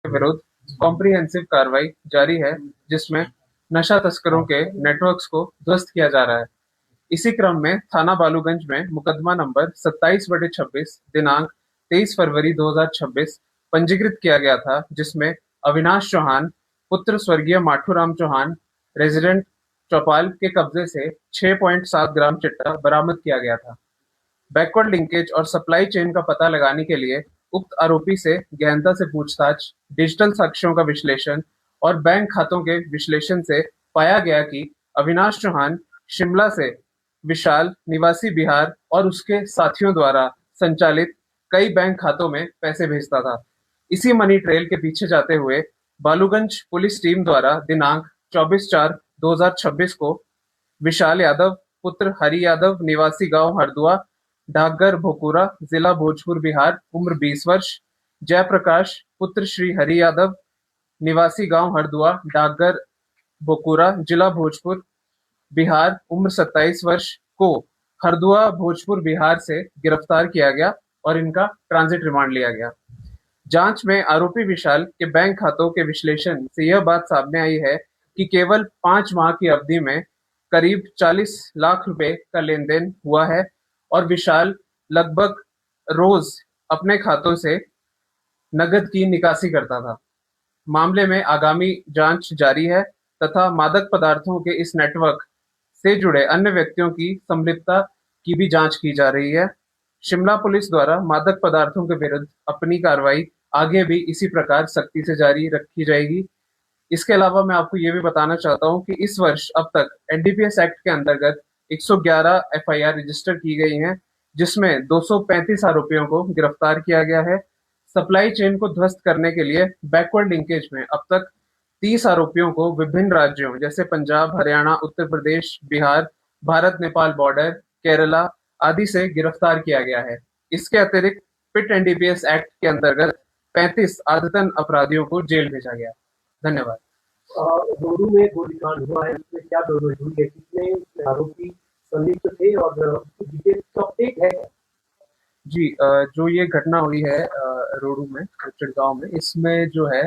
के विरुद्ध कॉम्प्रिहेंसिव कार्रवाई जारी है, जिसमें नशा तस्करों के नेटवर्क्स को ध्वस्त किया जा रहा है। इसी क्रम में थाना बालूगंज में मुकदमा नंबर 27/26 दिनांक 23 फरवरी 2026 पंजीकृत किया गया था, जिसमें अविनाश चौहान पुत्र स्वर्गीय माठूराम चौहान रेजिडेंट चौपाल के कब्जे से 6.7 ग्राम चिट्टा बरामद किया गया था। बैकवर्ड लिंकेज और सप्लाई चेन का पता लगाने के लिए उक्त आरोपी से गहनता से पूछताछ, डिजिटल साक्ष्यों का विश्लेषण और बैंक खातों के विश्लेषण से पाया गया कि अविनाश चौहान शिमला से विशाल निवासी बिहार और उसके साथियों द्वारा संचालित कई बैंक खातों में पैसे भेजता था। इसी मनी ट्रेल के पीछे जाते हुए बालूगंज पुलिस टीम द्वारा दिनांक 24/4/2026 को विशाल यादव पुत्र हरि यादव निवासी गांव हरदुआ डाकघर भोकुरा जिला भोजपुर बिहार उम्र 20 वर्ष, जयप्रकाश पुत्र श्री हरि यादव निवासी गांव हरदुआ डाकघर भोकुरा जिला भोजपुर बिहार उम्र 27 वर्ष को हरदुआ भोजपुर बिहार से गिरफ्तार किया गया और इनका ट्रांजिट रिमांड लिया गया। जांच में आरोपी विशाल के बैंक खातों के विश्लेषण से यह बात सामने आई है कि केवल 5 माह की अवधि में करीब 40 लाख रुपए का लेन देन हुआ है और विशाल लगभग रोज अपने खातों से नकद की निकासी करता था। मामले में आगामी जांच जारी है तथा मादक पदार्थों के इस नेटवर्क से जुड़े अन्य व्यक्तियों की संलिप्तता की भी जांच की जा रही है। शिमला पुलिस द्वारा मादक पदार्थों के विरुद्ध अपनी कार्रवाई आगे भी इसी प्रकार सख्ती से जारी रखी जाएगी। इसके अलावा मैं आपको ये भी बताना चाहता हूँ कि इस वर्ष अब तक एनडीपीएस एक्ट के अंतर्गत 111 एफआईआर रजिस्टर की गई हैं, जिसमें 235 आरोपियों को गिरफ्तार किया गया है। सप्लाई चेन को ध्वस्त करने के लिए बैकवर्ड लिंकेज में अब तक 30 आरोपियों को विभिन्न राज्यों जैसे पंजाब, हरियाणा, उत्तर प्रदेश, बिहार, भारत नेपाल बॉर्डर, केरला आदि से गिरफ्तार किया गया है। इसके अतिरिक्त पिट एनडीपीएस एक्ट के अंतर्गत 35 आदतन अपराधियों को जेल भेजा गया। धन्यवाद। रोडू में गोलीकांड हुआ है, उसमें क्या दोनों हुई है, कितने आरोपी संलिप्त थे और डिटेल का अपडेट है? जी, जो ये घटना हुई है रोडू में चिड़गांव में, इसमें जो है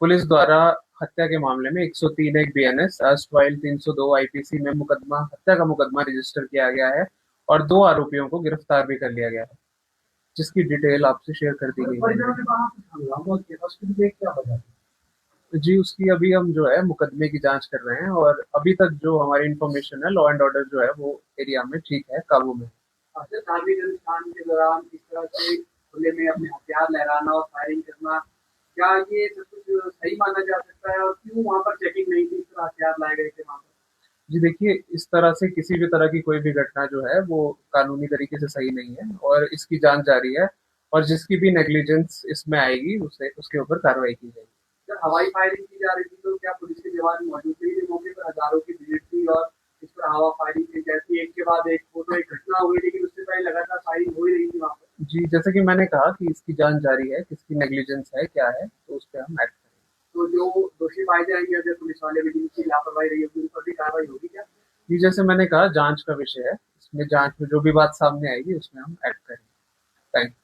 पुलिस द्वारा हत्या के मामले में 103 बीएनएस एर्स्टाइल 302 आईपीसी में मुकदमा हत्या का मुकदमा रजिस्टर किया गया है और 2 आरोपियों को गिरफ्तार भी कर लिया गया है, जिसकी डिटेल आपसे शेयर कर दी गई है। जी, उसकी अभी हम जो है मुकदमे की जांच कर रहे हैं और अभी तक जो हमारी इन्फॉर्मेशन है, लॉ एंड ऑर्डर जो है वो एरिया में ठीक है, काबू में। धार्मिक अनुष्ठान के दौरान इस तरह से खुले में अपने हथियार लहराना और फायरिंग करना, क्या ये सब कुछ सही माना जा सकता है और क्यों वहाँ पर चेकिंग नहीं थी, इस तरह हथियार लाए गए थे वहाँ पर? जी देखिए, इस तरह से किसी भी तरह की कोई भी घटना जो है वो कानूनी तरीके से सही नहीं है और इसकी जांच जारी है और जिसकी भी नेग्लिजेंस इसमें आएगी उसे उसके ऊपर कार्रवाई की जाएगी। जब हवाई फायरिंग की जा रही थी तो क्या पुलिस के जवान मौजूद थे? मौके पर हजारों की भीड़ थी और इस पर हवा फायरिंग की जाती है, एक के बाद एक वो तो एक घटना हुई, लेकिन उससे पहले लगातार फायरिंग हो ही रही थी वहाँ पर। जी, जैसे कि मैंने कहा कि इसकी जांच जारी है, किसकी नेग्लिजेंस है, क्या है, तो उस पे हम एक्ट करेंगे। तो जो दोषी पाए जाएंगे, अगर पुलिस वाले भी जिनकी लापरवाही रही होगी, उन पर भी कार्रवाई होगी क्या? जी, जैसे मैंने कहा जांच का विषय है, इसमें जांच में जो भी बात सामने आएगी उसमें हम एक्ट करेंगे। Thank you.